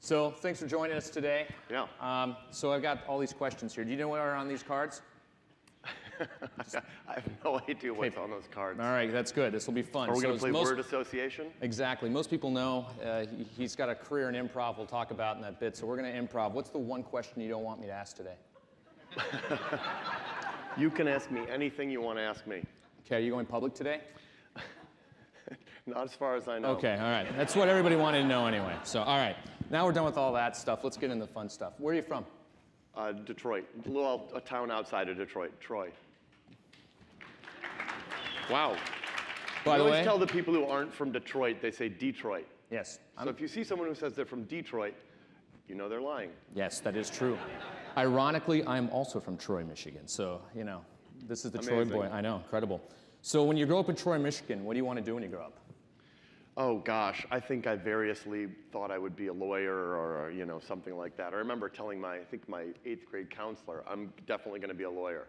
So thanks for joining us today. Yeah. So I've got all these questions here. Do you know what are on these cards? I have no idea what's on those cards. All right, that's good. This will be fun. Are we going to play word association? Exactly. Most people know he's got a career in improv we'll talk about in that bit. So we're going to improv. What's the one question you don't want me to ask today? You can ask me anything you want to ask me. Okay, are you going public today? Not as far as I know. Okay, all right. That's what everybody wanted to know anyway. So, all right. Now we're done with all that stuff. Let's get into the fun stuff. Where are you from? Detroit. A town outside of Detroit. Troy. Wow. By the way, I always tell the people who aren't from Detroit, they say Detroit. Yes. So if you see someone who says they're from Detroit, you know they're lying. Yes, that is true. Ironically, I'm also from Troy, Michigan. So, you know, this is the Amazing. Troy boy. I know, incredible. So when you grow up in Troy, Michigan, what do you want to do when you grow up? Oh gosh, I think I variously thought I would be a lawyer or something like that. I remember telling my 8th grade counselor, I'm definitely going to be a lawyer.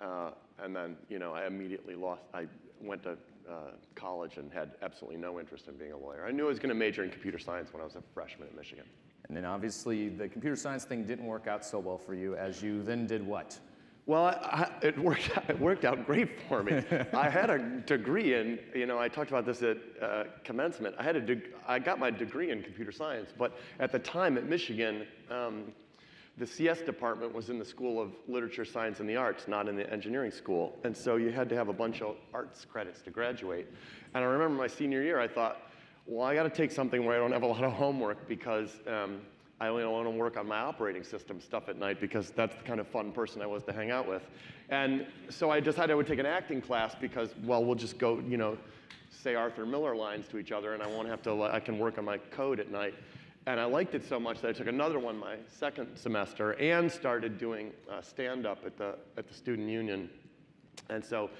And then, I immediately I went to college and had absolutely no interest in being a lawyer. I knew I was going to major in computer science when I was a freshman at Michigan. And then obviously the computer science thing didn't work out so well for you, as you then did what? Well, it worked out great for me. I had a degree in, I talked about this at commencement. I got my degree in computer science, but at the time at Michigan, the CS department was in the School of Literature, Science, and the Arts, not in the engineering school. And so you had to have a bunch of arts credits to graduate. And I remember my senior year, I thought, well, I got to take something where I don't have a lot of homework because I only want to work on my operating system stuff at night because that's the kind of fun person I was to hang out with. And so I decided I would take an acting class because, well, we'll just go, say Arthur Miller lines to each other and I won't have to, I can work on my code at night. And I liked it so much that I took another one my second semester and started doing stand-up at the student union. And so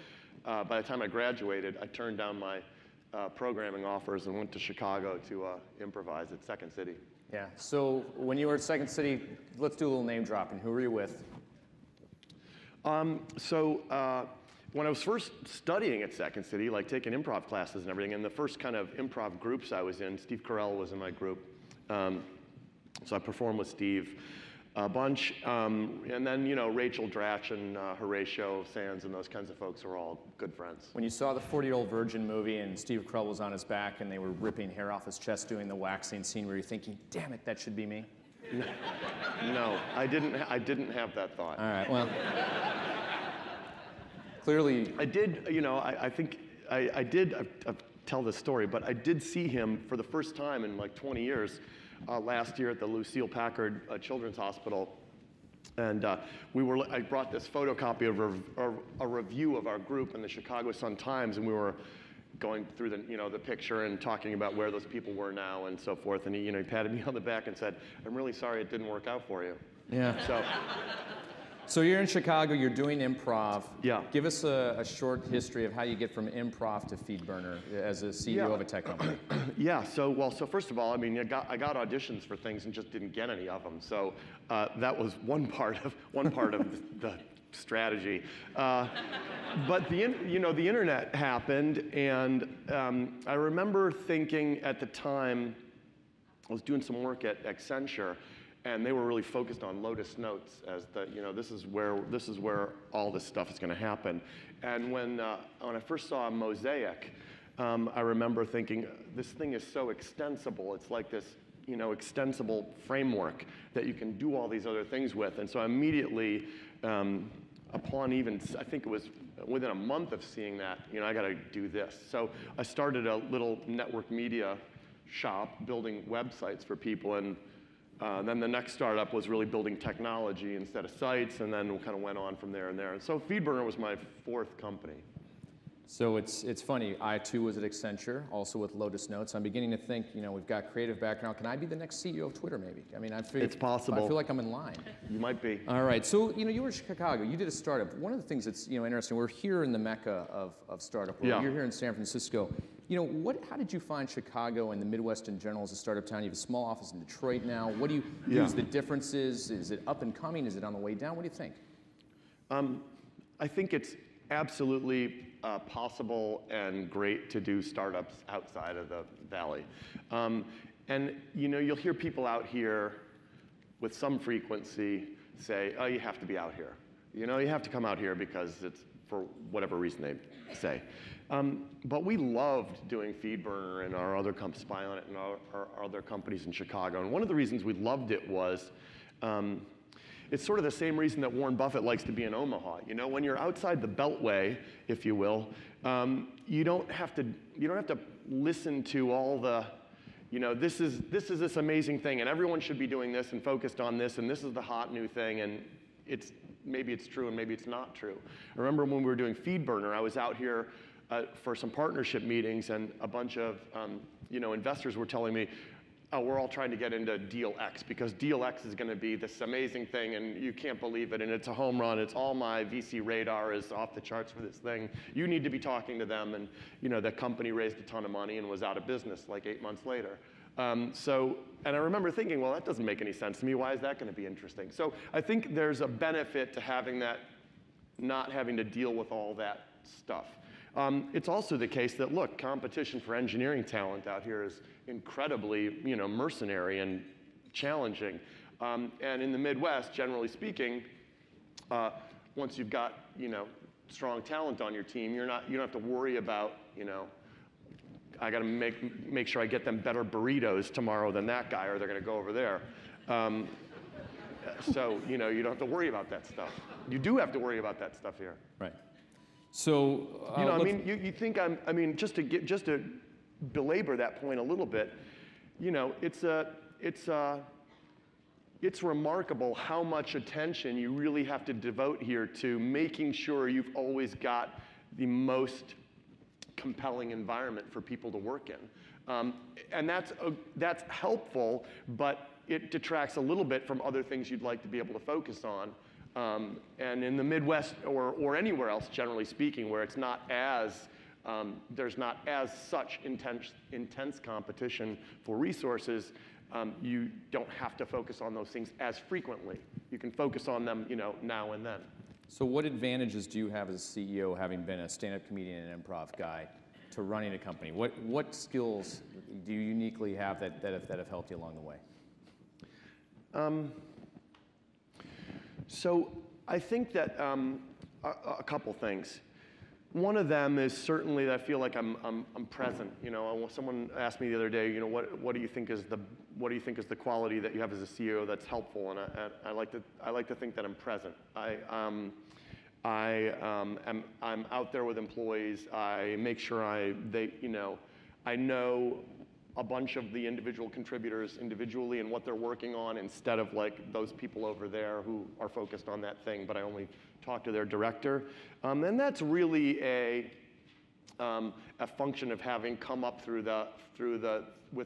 by the time I graduated, I turned down my programming offers and went to Chicago to improvise at Second City. Yeah, so when you were at Second City, let's do a little name dropping. Who were you with? When I was first studying at Second City, like taking improv classes and everything, and the first kind of improv groups I was in, Steve Carell was in my group. So I performed with Steve a bunch. And then, Rachel Dratch and Horatio Sands and those kinds of folks were all good friends. When you saw the 40-Year-Old Virgin movie and Steve Carell was on his back and they were ripping hair off his chest doing the waxing scene, were you thinking, damn it, that should be me? No, I didn't have that thought. All right, well, clearly. I did, I think I did tell this story, but I did see him for the first time in like 20 years last year at the Lucille Packard Children's Hospital. And I brought this photocopy of a review of our group in the Chicago Sun-Times, and we were going through the picture and talking about where those people were now and so forth. And he patted me on the back and said, "I'm really sorry it didn't work out for you." Yeah. So you're in Chicago, you're doing improv. Yeah. Give us a short history of how you get from improv to FeedBurner as a CEO of a tech company. Yeah, so first of all, I got auditions for things and just didn't get any of them. So that was one part of the strategy. But the internet happened, and I remember thinking at the time, I was doing some work at Accenture, and they were really focused on Lotus Notes as this is where all this stuff is going to happen. And when I first saw Mosaic, I remember thinking, this thing is so extensible. It's like this extensible framework that you can do all these other things with. And so immediately, upon I think it was within a month of seeing that, I got to do this. So I started a little network media shop building websites for people, and then the next startup was really building technology instead of sites, and then we kind of went on from there and there. And so FeedBurner was my 4th company. So it's funny, I too was at Accenture, also with Lotus Notes. I'm beginning to think, we've got creative background. Can I be the next CEO of Twitter maybe? I mean, it's possible. I feel like I'm in line. You might be. All right, so you were in Chicago, you did a startup. One of the things that's interesting, we're here in the mecca of startup world. Yeah. You're here in San Francisco. How did you find Chicago and the Midwest in general as a startup town? You have a small office in Detroit now. What do you use the differences? Is it up and coming? Is it on the way down? What do you think? I think it's absolutely possible and great to do startups outside of the Valley. And you'll hear people out here with some frequency say, oh, you have to be out here. You have to come out here because it's for whatever reason they say. But we loved doing FeedBurner and our other Spy-on-It and our other companies in Chicago. And one of the reasons we loved it was it's sort of the same reason that Warren Buffett likes to be in Omaha. When you're outside the Beltway, if you will, you don't have to listen to all the, this is this amazing thing, and everyone should be doing this and focused on this, and this is the hot new thing, and maybe it's true and maybe it's not true. I remember when we were doing FeedBurner, I was out here for some partnership meetings, and a bunch of investors were telling me, oh, we're all trying to get into Deal X because Deal X is going to be this amazing thing, and you can't believe it, and it's a home run. It's all my VC radar is off the charts for this thing. You need to be talking to them, and the company raised a ton of money and was out of business like 8 months later. And I remember thinking, well, that doesn't make any sense to me. Why is that going to be interesting? So I think there's a benefit to having that, not having to deal with all that stuff. It's also the case that, look, competition for engineering talent out here is incredibly, mercenary and challenging. And in the Midwest, generally speaking, once you've got, strong talent on your team, you don't have to worry about, I got to make sure I get them better burritos tomorrow than that guy, or they're going to go over there. So, you don't have to worry about that stuff. You do have to worry about that stuff here. Right. So, you think just to belabor that point a little bit, it's remarkable how much attention you really have to devote here to making sure you've always got the most compelling environment for people to work in. And that's helpful, but it detracts a little bit from other things you'd like to be able to focus on. And in the Midwest or anywhere else, generally speaking, where it's not as there's not as such intense competition for resources, you don't have to focus on those things as frequently. You can focus on them, now and then. So what advantages do you have as a CEO, having been a stand-up comedian and improv guy, to running a company? What skills do you uniquely have that have helped you along the way? So I think that a couple things. One of them is certainly that I feel like I'm present. Someone asked me the other day, what do you think is the quality that you have as a CEO that's helpful? And I like to think that I'm present. I'm out there with employees. I make sure I know a bunch of the individual contributors individually and what they're working on, instead of like those people over there who are focused on that thing, but I only talk to their director. And that's really a function of having come up with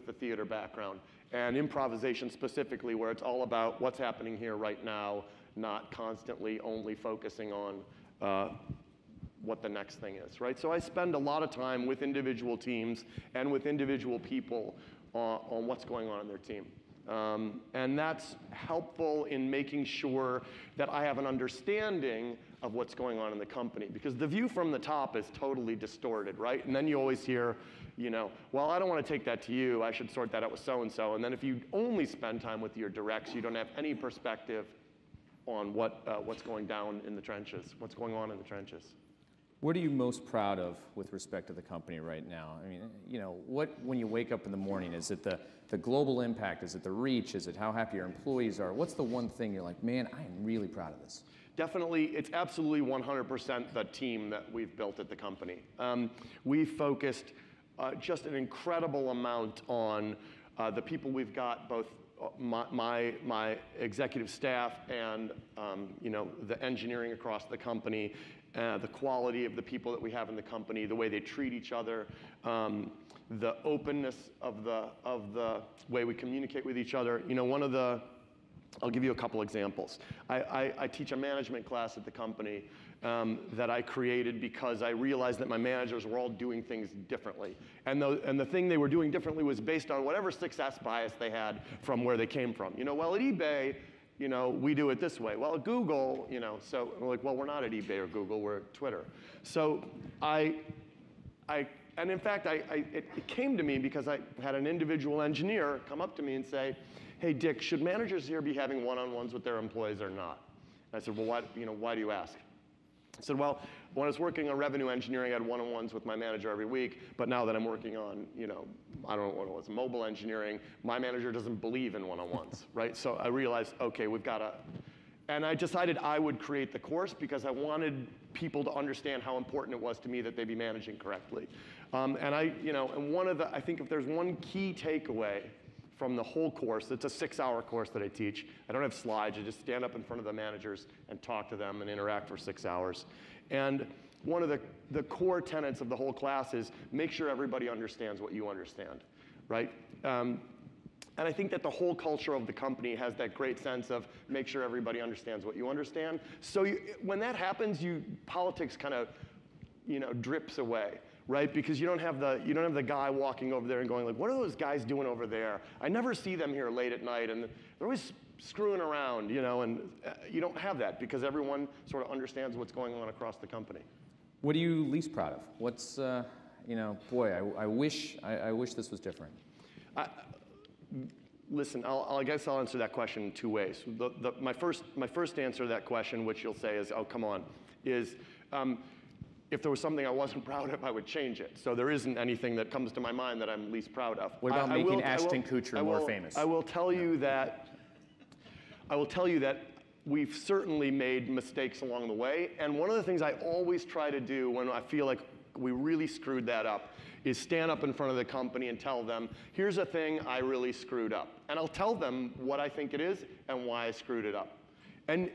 the theater background and improvisation specifically, where it's all about what's happening here right now, not constantly only focusing on what the next thing is, right? So I spend a lot of time with individual teams and with individual people on what's going on in their team. And that's helpful in making sure that I have an understanding of what's going on in the company, because the view from the top is totally distorted, right? And then you always hear, well, I don't want to take that to you. I should sort that out with so-and-so. And then if you only spend time with your directs, you don't have any perspective on what's going down in the trenches, what's going on in the trenches. What are you most proud of with respect to the company right now? I mean, when you wake up in the morning, is it the global impact? Is it the reach? Is it how happy your employees are? What's the one thing you're like, man, I am really proud of this? Definitely, it's absolutely 100% the team that we've built at the company. We focused just an incredible amount on the people we've got, both my executive staff and the engineering across the company, the quality of the people that we have in the company, the way they treat each other, the openness of the way we communicate with each other. I'll give you a couple examples. I teach a management class at the company that I created because I realized that my managers were all doing things differently. And the thing they were doing differently was based on whatever success bias they had from where they came from. Well, at eBay, we do it this way. Well, at Google, so we're like, well, we're not at eBay or Google, we're at Twitter. So I And in fact, it came to me because I had an individual engineer come up to me and say, hey, Dick, should managers here be having one-on-ones with their employees or not? And I said, well, why do you ask? I said, well, when I was working on revenue engineering, I had one-on-ones with my manager every week, but now that I'm working on, I don't know what it was, mobile engineering, my manager doesn't believe in one-on-ones, right? So I realized, okay, we've got to, and I decided I would create the course because I wanted people to understand how important it was to me that they be managing correctly. And I think if there's one key takeaway from the whole course, it's a 6-hour course that I teach. I don't have slides, I just stand up in front of the managers and talk to them and interact for 6 hours. And one of the core tenets of the whole class is make sure everybody understands what you understand, right? And I think that the whole culture of the company has that great sense of make sure everybody understands what you understand. So when that happens, politics kind of, drips away, right? Because you don't have the guy walking over there and going like, what are those guys doing over there? I never see them here late at night, and they're always screwing around, and you don't have that because everyone sort of understands what's going on across the company. What are you least proud of? What's, boy, I wish this was different. Listen, I guess I'll answer that question in 2 ways. My first answer to that question, which you'll say is, oh, come on, is if there was something I wasn't proud of, I would change it. So there isn't anything that comes to my mind that I'm least proud of. What about making Ashton Kutcher more famous? I will tell you that we've certainly made mistakes along the way. And one of the things I always try to do when I feel like we really screwed that up is stand up in front of the company and tell them, here's a thing I really screwed up. And I'll tell them what I think it is and why I screwed it up. And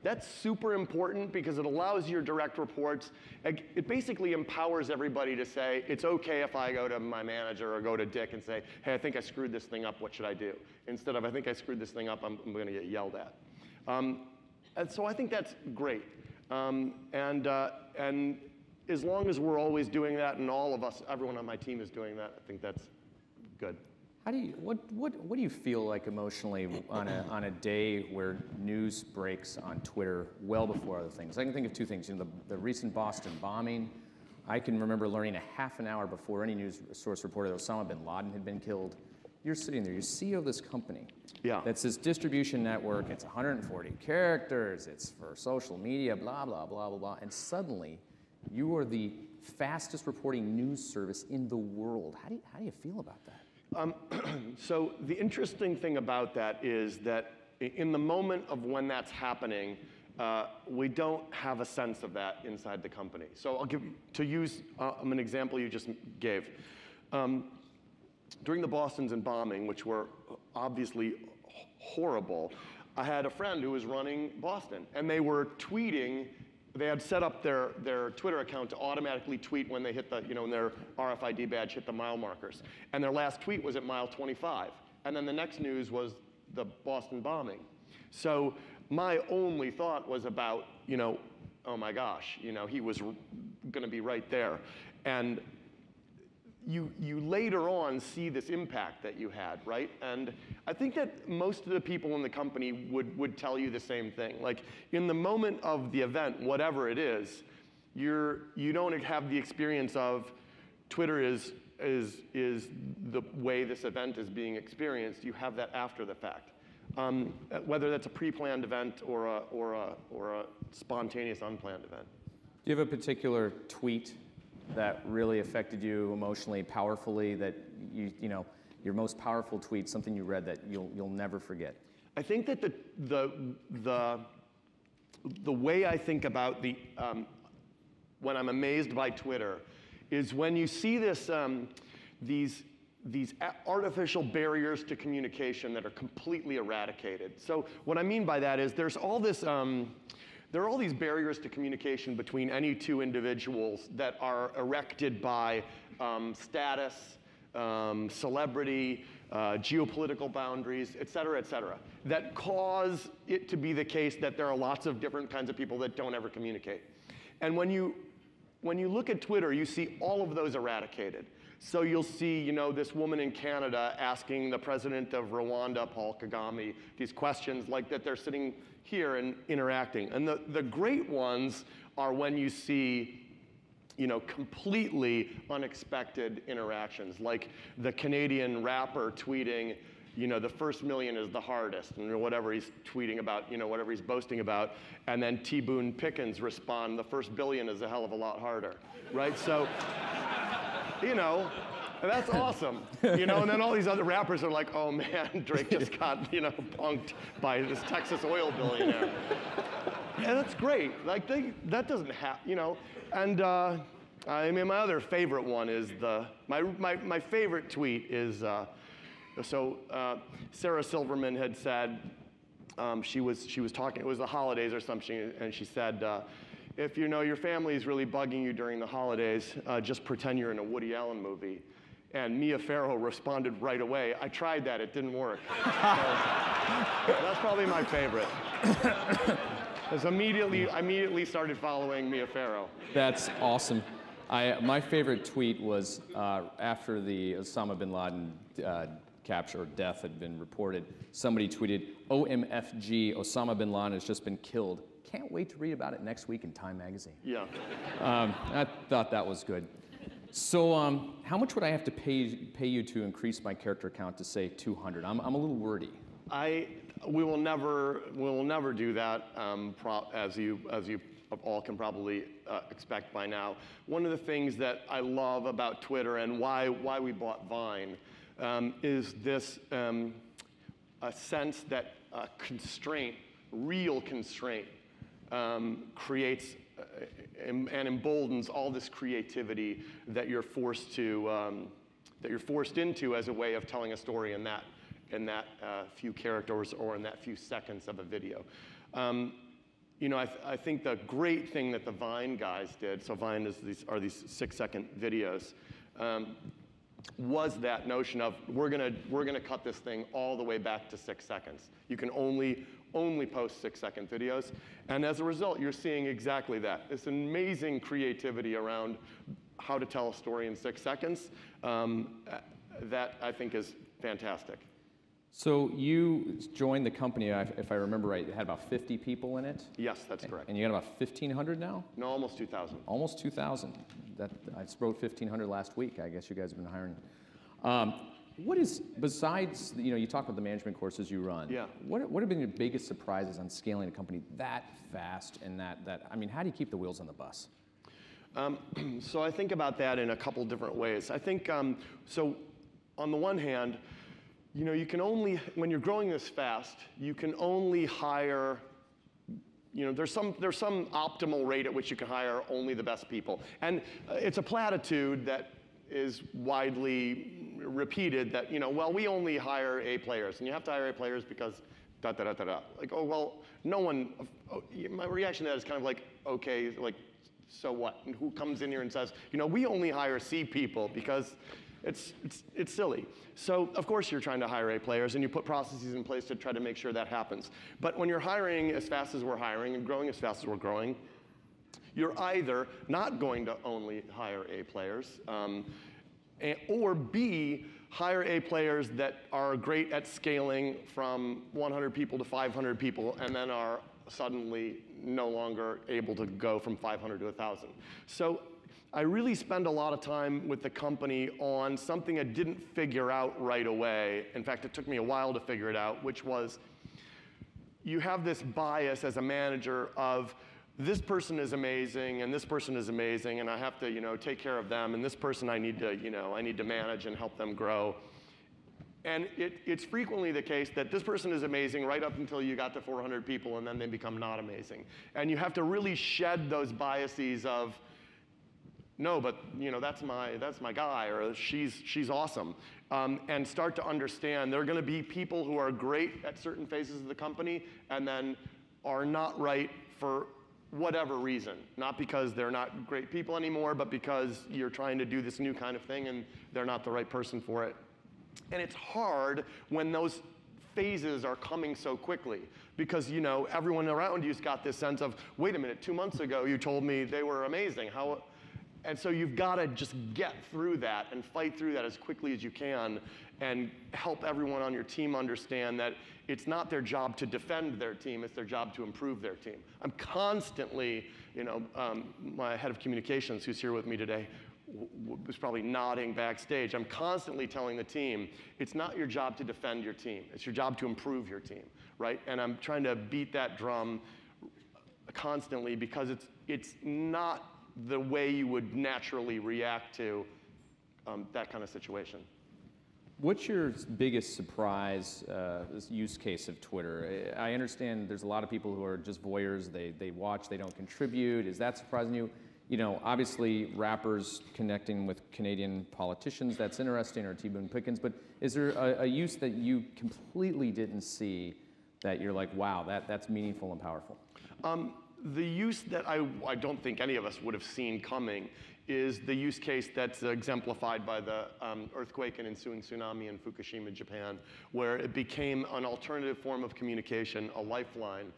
that's super important because it allows your direct reports, it basically empowers everybody to say, it's okay if I go to my manager or go to Dick and say, hey, I think I screwed this thing up, what should I do? Instead of, I think I screwed this thing up, I'm going to get yelled at. And so I think that's great. And as long as we're always doing that, and all of us, everyone on my team is doing that, I think that's good. What do you feel like emotionally on a day where news breaks on Twitter well before other things? I can think of 2 things. The recent Boston bombing. I can remember learning a half an hour before any news source reported that Osama bin Laden had been killed. You're sitting there, you're CEO of this company. Yeah. That's this distribution network. It's 140 characters. It's for social media. Blah blah blah blah blah. And suddenly, you are the fastest reporting news service in the world. How do you feel about that? So the interesting thing about that is that in the moment of when that's happening, we don't have a sense of that inside the company. So I'll use an example you just gave. During the Bostons and bombing, which were obviously horrible, I had a friend who was running Boston, and they were tweeting. They had set up their Twitter account to automatically tweet when they hit the, when their RFID badge hit the mile markers. And their last tweet was at mile 25. And then the next news was the Boston bombing. So my only thought was about, oh my gosh, he was going to be right there. And you later on see this impact that you had, right? And I think that most of the people in the company would tell you the same thing. Like in the moment of the event, whatever it is, you don't have the experience of Twitter is the way this event is being experienced. You have that after the fact. Whether that's a pre-planned event or a spontaneous unplanned event. Do you have a particular tweet that really affected you emotionally, powerfully, that your most powerful tweet, something you read that you'll never forget? I think that the way I think about when I'm amazed by Twitter is when you see these artificial barriers to communication that are completely eradicated. So what I mean by that is there's all this. There are all these barriers to communication between any 2 individuals that are erected by status, celebrity, geopolitical boundaries, et cetera, that cause it to be the case that there are lots of different kinds of people that don't ever communicate. And when you look at Twitter, you see all of those eradicated. So you'll see, this woman in Canada asking the president of Rwanda, Paul Kagame, these questions like that they're sitting here and interacting. And the great ones are when you see completely unexpected interactions, like the Canadian rapper tweeting, the first million is the hardest, and whatever he's tweeting about, whatever he's boasting about, and then T. Boone Pickens respond, the first billion is a hell of a lot harder, right? So, that's awesome, and then all these other rappers are like, oh man, Drake just got, punked by this Texas oil billionaire. And that's great, like that doesn't happen, and I mean, my other favorite one is my favorite tweet is, Sarah Silverman had said, she was talking, it was the holidays or something, and she said, if your family is really bugging you during the holidays, just pretend you're in a Woody Allen movie. And Mia Farrow responded right away, I tried that, it didn't work. So, that's probably my favorite. I immediately started following Mia Farrow. That's awesome. My favorite tweet was after the Osama bin Laden capture or death had been reported. Somebody tweeted, OMFG, Osama bin Laden has just been killed. Can't wait to read about it next week in Time magazine. Yeah. I thought that was good. So how much would I have to pay you to increase my character count to say 200? I'm a little wordy. We will never do that, as you all can probably expect by now. One of the things that I love about Twitter and why we bought Vine is this a sense that constraint, real constraint, creates and emboldens all this creativity that you're forced into as a way of telling a story in that few characters or in that few seconds of a video. I think the great thing that the Vine guys did, so Vine are these 6-second videos, was that notion of we're gonna cut this thing all the way back to 6 seconds. You can only post 6-second videos, and as a result, you're seeing exactly that. This amazing creativity around how to tell a story in 6 seconds that I think is fantastic. So you joined the company, if I remember right, it had about 50 people in it? Yes, that's correct. And you got about 1,500 now? No, almost 2,000. Almost 2,000. I wrote 1,500 last week. I guess you guys have been hiring. What is, besides, you talk about the management courses you run. Yeah. What have been your biggest surprises on scaling a company that fast and I mean, how do you keep the wheels on the bus? So I think about that in a couple different ways. I think, so on the one hand, you can only, when you're growing this fast, you can only hire, there's some optimal rate at which you can hire only the best people. And it's a platitude that is widely repeated that, well, we only hire A players, and you have to hire A players because da-da-da-da-da. Like, oh, well, no one, my reaction to that is kind of like, okay, like, so what? And who comes in here and says, we only hire C people because it's silly. So, of course, you're trying to hire A players, and you put processes in place to try to make sure that happens. But when you're hiring as fast as we're hiring and growing as fast as we're growing, you're either not going to only hire A players, or B, hire A players that are great at scaling from 100 people to 500 people, and then are suddenly no longer able to go from 500 to 1,000. So I really spend a lot of time with the company on something I didn't figure out right away. In fact, it took me a while to figure it out, which was you have this bias as a manager of this person is amazing and this person is amazing and I have to, take care of them, and this person I need to manage and help them grow. And it's frequently the case that this person is amazing right up until you got to 400 people, and then they become not amazing. And you have to really shed those biases of, no, but that's my guy, or she's awesome, and start to understand there are going to be people who are great at certain phases of the company and then are not right for whatever reason. Not because they're not great people anymore, but because you're trying to do this new kind of thing and they're not the right person for it. And it's hard when those phases are coming so quickly because, everyone around you's got this sense of, wait a minute, 2 months ago you told me they were amazing. And so you've got to just get through that and fight through that as quickly as you can and help everyone on your team understand that it's not their job to defend their team, it's their job to improve their team. I'm constantly, my head of communications who's here with me today was probably nodding backstage. I'm constantly telling the team, it's not your job to defend your team, it's your job to improve your team, right? And I'm trying to beat that drum constantly because it's not the way you would naturally react to that kind of situation. What's your biggest surprise use case of Twitter? I understand there's a lot of people who are just voyeurs. They watch, they don't contribute. Is that surprising you? Obviously rappers connecting with Canadian politicians, that's interesting, or T. Boone Pickens, but is there a use that you completely didn't see that you're like, wow, that's meaningful and powerful? The use that I don't think any of us would have seen coming is the use case that's exemplified by the earthquake and ensuing tsunami in Fukushima, Japan, where it became an alternative form of communication, a lifeline,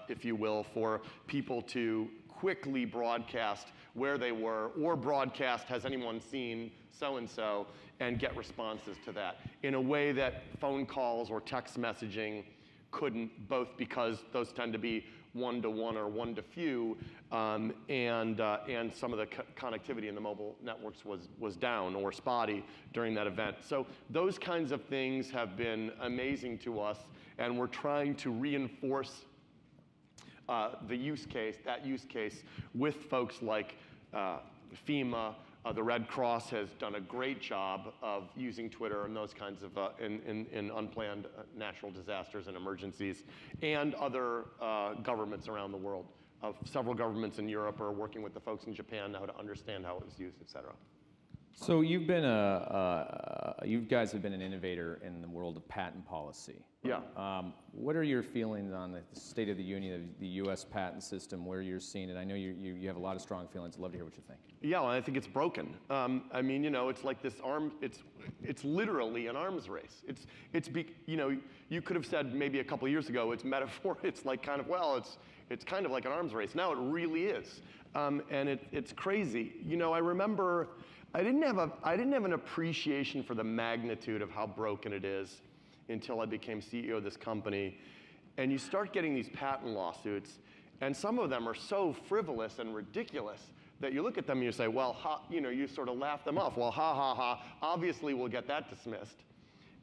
if you will, for people to quickly broadcast where they were, or broadcast, has anyone seen so-and-so, and get responses to that in a way that phone calls or text messaging couldn't, both because those tend to be one-to-one or one-to-few, and some of the connectivity in the mobile networks was down or spotty during that event. So those kinds of things have been amazing to us, and we're trying to reinforce that use case with folks like FEMA. The Red Cross has done a great job of using Twitter and those kinds of in unplanned natural disasters and emergencies, and other governments around the world. Several governments in Europe are working with the folks in Japan now to understand how it was used, et cetera. So you've been you guys have been an innovator in the world of patent policy. Yeah. What are your feelings on the state of the union of the U.S. patent system, where you're seeing it? I know you have a lot of strong feelings. I'd love to hear what you think. Yeah, well, I think it's broken. I mean, it's like this it's literally an arms race. You could have said maybe a couple of years ago, it's metaphor. It's like kind of, well, it's kind of like an arms race. Now it really is, and it's crazy. I remember I didn't have an appreciation for the magnitude of how broken it is until I became CEO of this company. And you start getting these patent lawsuits, and some of them are so frivolous and ridiculous that you look at them and you say, well, you sort of laugh them off. Well, ha, ha, ha, obviously we'll get that dismissed.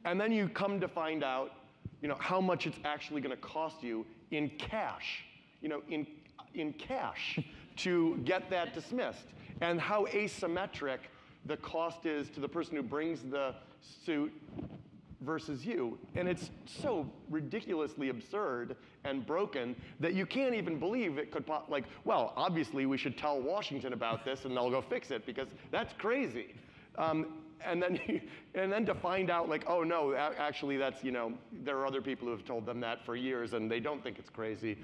And then you come to find out, how much it's actually going to cost you in cash, in cash to get that dismissed, and how asymmetric the cost is to the person who brings the suit versus you. And it's so ridiculously absurd and broken that you can't even believe it could, well, obviously we should tell Washington about this and they'll go fix it, because that's crazy. And then to find out, oh no, actually that's, there are other people who have told them that for years and they don't think it's crazy.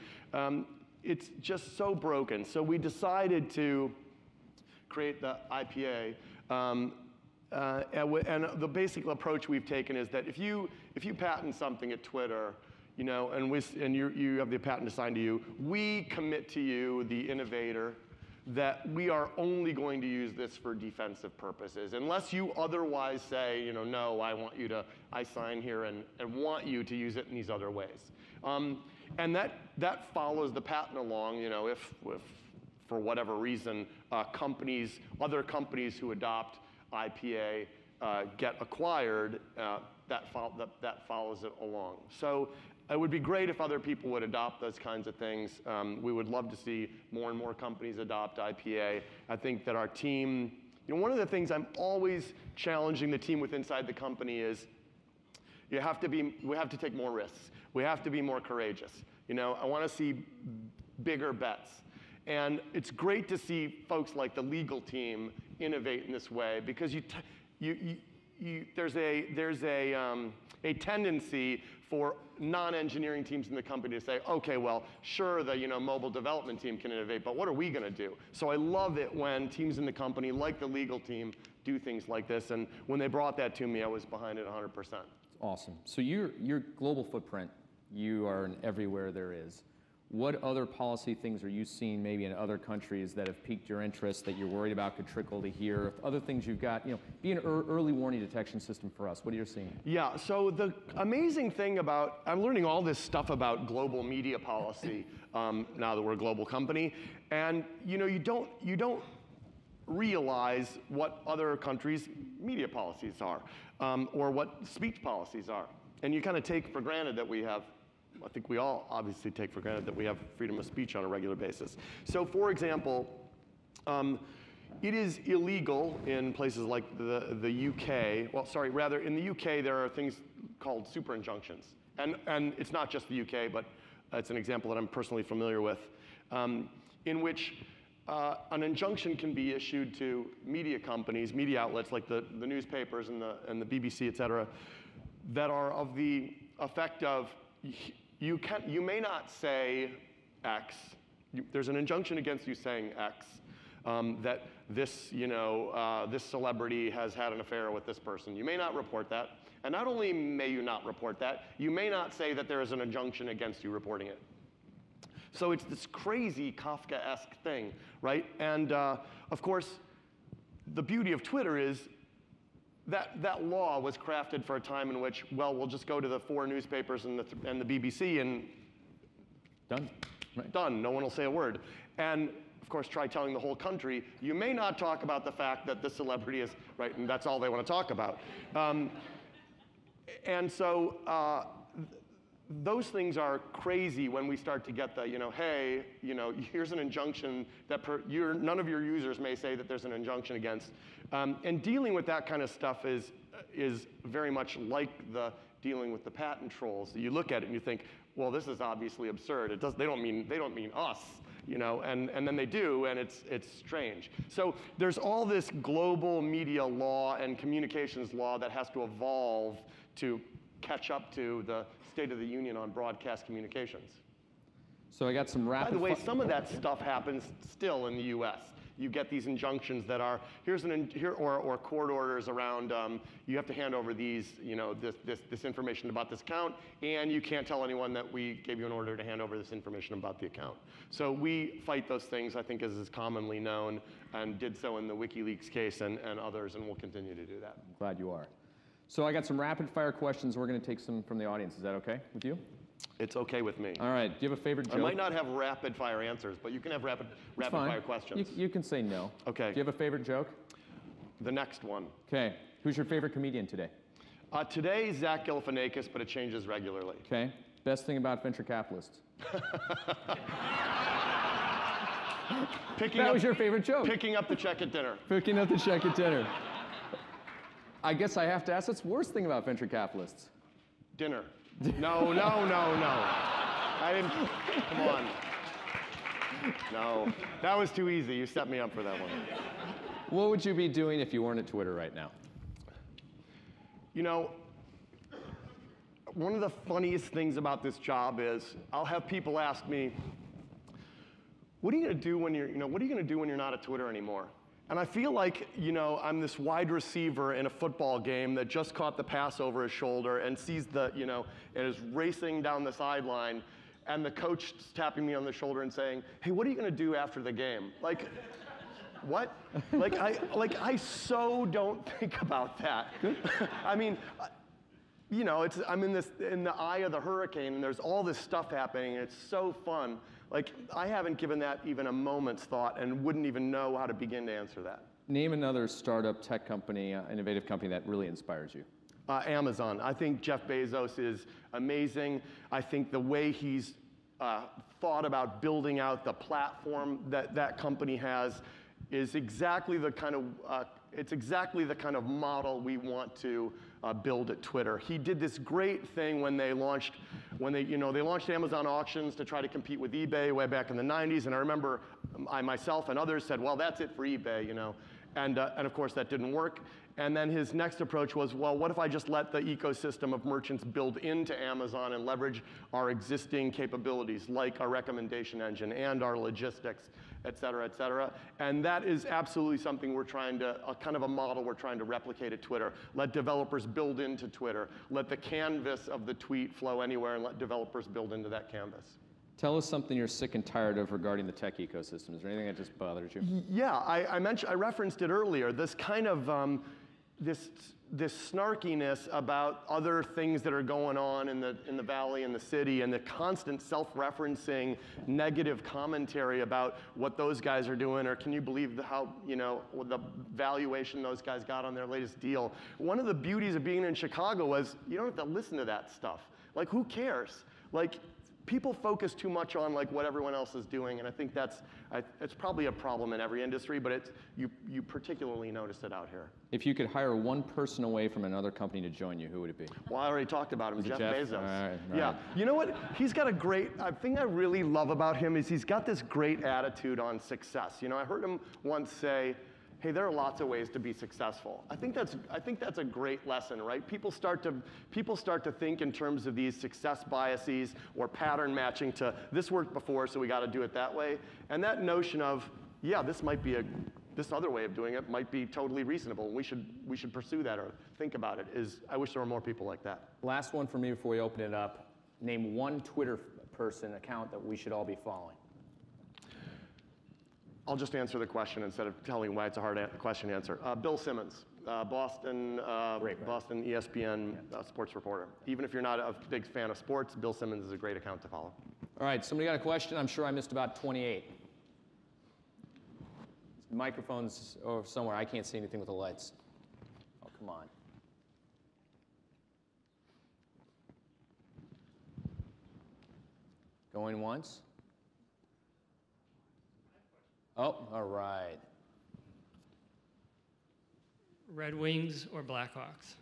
It's just so broken. So we decided to create the IPA. And the basic approach we've taken is that if you patent something at Twitter, and you have the patent assigned to you, we commit to you, the innovator, that we are only going to use this for defensive purposes, unless you otherwise say, no, I sign here and want you to use it in these other ways. And that follows the patent along, if for whatever reason, other companies who adopt IPA get acquired, that follows it along. So it would be great if other people would adopt those kinds of things. We would love to see more and more companies adopt IPA. I think that our team, one of the things I'm always challenging the team with inside the company is we have to take more risks. We have to be more courageous. I want to see bigger bets. And it's great to see folks like the legal team innovate in this way, because there's a tendency for non-engineering teams in the company to say, okay, well, sure, the mobile development team can innovate, but what are we going to do? So I love it when teams in the company, like the legal team, do things like this. And when they brought that to me, I was behind it 100%. Awesome. So your global footprint, you are in everywhere there is. what other policy things are you seeing maybe in other countries that have piqued your interest that you're worried about could trickle to here? Other things you've got, be an early warning detection system for us. What are you seeing? Yeah, so the amazing thing about, I'm learning all this stuff about global media policy now that we're a global company, and you don't realize what other countries' media policies are, or what speech policies are. And you kind of take for granted that we have, I think we all obviously take for granted that we have freedom of speech on a regular basis. So for example, it is illegal in places like the UK, well, sorry, rather in the UK there are things called super injunctions. And it's not just the UK, but it's an example that I'm personally familiar with, in which an injunction can be issued to media companies, media outlets like the newspapers and the BBC, et cetera, that are of the effect of, you may not say X. There's an injunction against you saying X, that this, this celebrity has had an affair with this person. You may not report that. And not only may you not report that, you may not say that there is an injunction against you reporting it. So it's this crazy Kafka-esque thing, right? And of course, the beauty of Twitter is that law was crafted for a time in which, well, we'll just go to the 4 newspapers and the BBC and done. Right. Done. No one will say a word. And of course, try telling the whole country, you may not talk about the fact that this celebrity is, right, and that's all they want to talk about. And so those things are crazy when we start to get the, hey, here's an injunction that none of your users may say that there's an injunction against. And dealing with that kind of stuff is very much like dealing with the patent trolls. You look at it and you think, well, this is obviously absurd. They don't mean us, and then they do, and it's strange. So there's all this global media law and communications law that has to evolve to catch up to the State of the Union on broadcast communications. So I got some rapid. By the way, some of that stuff happens still in the U.S. You get these injunctions that are or court orders around. You have to hand over these, this information about this account, and you can't tell anyone that we gave you an order to hand over this information about the account. So we fight those things, I think, as is commonly known, and did so in the WikiLeaks case and others, and we'll continue to do that. I'm glad you are. So I got some rapid fire questions. We're going to take some from the audience. Is that okay with you? It's okay with me. All right. Do you have a favorite joke? I might not have rapid fire answers, but you can have rapid fire questions. You can say no. Okay. Do you have a favorite joke? The next one. Okay. Who's your favorite comedian today? Today, Zach Galifianakis, but it changes regularly. Okay. Best thing about venture capitalists? That was your favorite joke. Picking up the check at dinner. Picking up the check at dinner. I guess I have to ask, what's the worst thing about venture capitalists? Dinner. No. I didn't, come on. No, that was too easy. You set me up for that one. What would you be doing if you weren't at Twitter right now? One of the funniest things about this job is I'll have people ask me, what are you going to do when you're not at Twitter anymore? And I feel like, I'm this wide receiver in a football game that just caught the pass over his shoulder and sees and is racing down the sideline, and the coach is tapping me on the shoulder and saying, hey, what are you going to do after the game? Like, what? I so don't think about that. I mean, I'm in the eye of the hurricane, and there's all this stuff happening, and it's so fun. Like, I haven't given that even a moment's thought and wouldn't even know how to begin to answer that. Name another startup tech company, innovative company that really inspires you. Amazon. I think Jeff Bezos is amazing. I think the way he's thought about building out the platform that company has is exactly the kind of model we want to build at Twitter. He did this great thing when they launched Amazon auctions to try to compete with eBay way back in the 90s, and I remember I myself and others said, well, that's it for eBay, and of course that didn't work. And then his next approach was, well, what if I just let the ecosystem of merchants build into Amazon and leverage our existing capabilities, like our recommendation engine and our logistics, et cetera, et cetera. And that is absolutely something kind of a model we're trying to replicate at Twitter. Let developers build into Twitter. Let the canvas of the tweet flow anywhere and let developers build into that canvas. Tell us something you're sick and tired of regarding the tech ecosystem. Is there anything that just bothers you? Yeah, I referenced it earlier. This kind of this snarkiness about other things that are going on in the valley and the city, and the constant self-referencing negative commentary about what those guys are doing, or can you believe how the valuation those guys got on their latest deal. One of the beauties of being in Chicago was you don't have to listen to that stuff. Like, who cares? Like, people focus too much on like what everyone else is doing, and I think it's probably a problem in every industry, but you particularly notice it out here. If you could hire one person away from another company to join you, who would it be? Well, I already talked about him, Jeff Bezos. All right. Yeah, you know what? He's got a great, thing I really love about him is he's got this great attitude on success. You know, I heard him once say, hey, there are lots of ways to be successful. I think that's a great lesson, right? People start to think in terms of these success biases or pattern matching to this worked before, so we got to do it that way. And that notion of, yeah, this other way of doing it might be totally reasonable. We should pursue that or think about it. I wish there were more people like that. Last one for me before we open it up. Name one Twitter person account that we should all be following. I'll just answer the question instead of telling why it's a hard question to answer. Bill Simmons, Boston ESPN sports reporter. Even if you're not a big fan of sports, Bill Simmons is a great account to follow. All right, somebody got a question? I'm sure I missed about 28. Microphones over somewhere. I can't see anything with the lights. Oh, come on. Going once? Oh, all right. Red Wings or Blackhawks?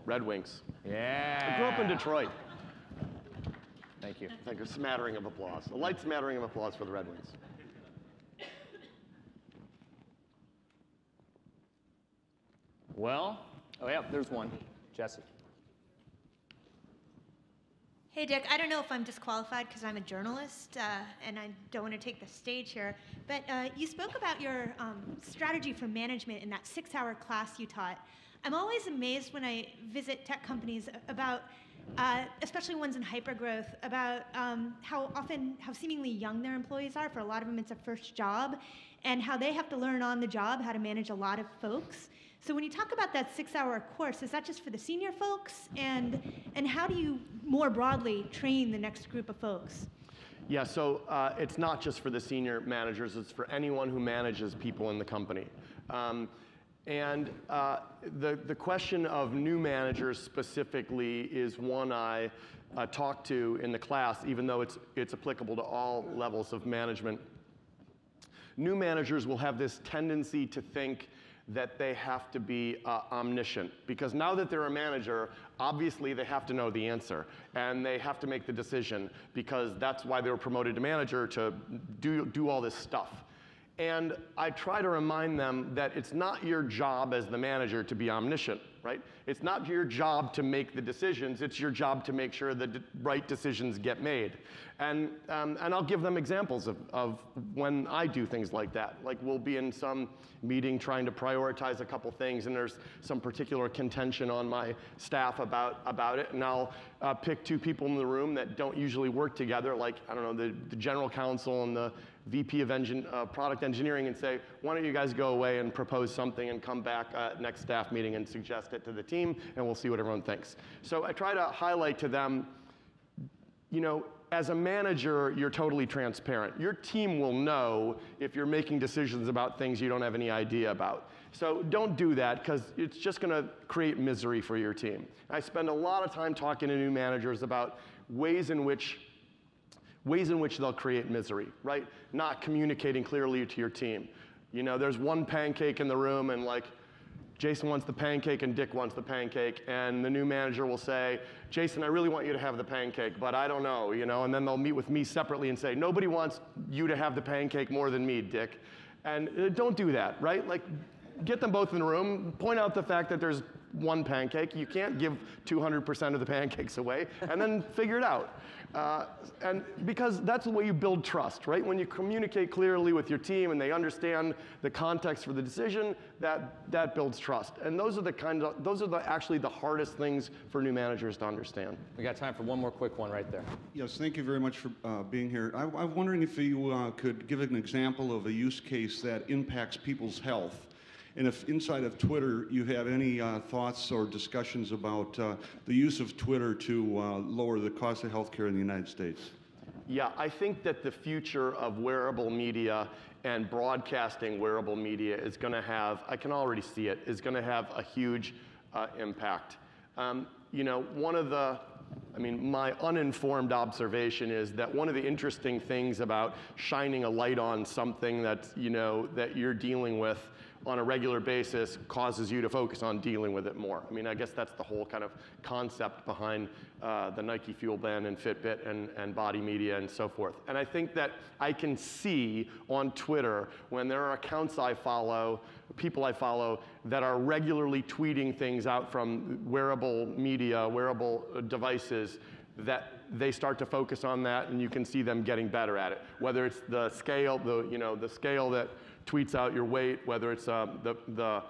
Red Wings. Yeah. I grew up in Detroit. Thank you. Thank you. A smattering of applause. A light smattering of applause for the Red Wings. Well, oh yeah, there's one. Jesse. Hey, Dick, I don't know if I'm disqualified because I'm a journalist and I don't want to take the stage here, but you spoke about your strategy for management in that 6-hour class you taught. I'm always amazed when I visit tech companies about, especially ones in hypergrowth, about how seemingly young their employees are. For a lot of them, it's a first job, and how they have to learn on the job how to manage a lot of folks. So when you talk about that 6-hour course, is that just for the senior folks? And how do you more broadly train the next group of folks? Yeah, so it's not just for the senior managers, it's for anyone who manages people in the company. The question of new managers specifically is one I talk to in the class, even though it's applicable to all levels of management. New managers will have this tendency to think that they have to be omniscient, because now that they're a manager, obviously they have to know the answer, and they have to make the decision, because that's why they were promoted to manager, to do all this stuff. And I try to remind them that it's not your job as the manager to be omniscient, right? It's not your job to make the decisions, it's your job to make sure the right decisions get made. And I'll give them examples of when I do things like that. Like, we'll be in some meeting trying to prioritize a couple things, and there's some particular contention on my staff about it, and I'll pick two people in the room that don't usually work together, like, I don't know, the general counsel and the VP of product engineering, and say, why don't you guys go away and propose something and come back next staff meeting and suggest it to the team, and we'll see what everyone thinks. So I try to highlight to them, you know, as a manager, you're totally transparent. Your team will know if you're making decisions about things you don't have any idea about. So don't do that, because it's just going to create misery for your team. I spend a lot of time talking to new managers about ways in which they'll create misery, right? Not communicating clearly to your team. You know, there's one pancake in the room, and like, Jason wants the pancake and Dick wants the pancake, and the new manager will say, Jason, I really want you to have the pancake, but I don't know, you know, and then they'll meet with me separately and say, nobody wants you to have the pancake more than me, Dick. And don't do that, right? Like, get them both in the room, point out the fact that there's one pancake. You can't give 200% of the pancakes away and then figure it out. And because that's the way you build trust, right? When you communicate clearly with your team and they understand the context for the decision, that builds trust. And those are actually the hardest things for new managers to understand. We got time for one more quick one right there. Yes, thank you very much for being here. I'm wondering if you could give an example of a use case that impacts people's health. And if inside of Twitter you have any thoughts or discussions about the use of Twitter to lower the cost of healthcare in the United States. Yeah, I think that the future of wearable media and broadcasting wearable media is going to have, I can already see it, is going to have a huge impact. You know, my uninformed observation is that one of the interesting things about shining a light on something that you're dealing with on a regular basis causes you to focus on dealing with it more. I mean, I guess that's the whole kind of concept behind the Nike Fuel Band and Fitbit and body media and so forth. And I think that I can see on Twitter when there are accounts I follow, people I follow, that are regularly tweeting things out from wearable media, wearable devices, that they start to focus on that, and you can see them getting better at it. Whether it's the scale, the scale that tweets out your weight, whether it's the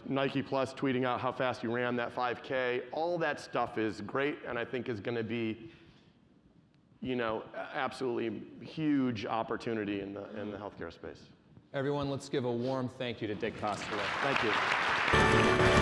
Nike Plus tweeting out how fast you ran that 5K, all that stuff is great, and I think is going to be, absolutely huge opportunity in the healthcare space. Everyone, let's give a warm thank you to Dick Costolo. Thank you.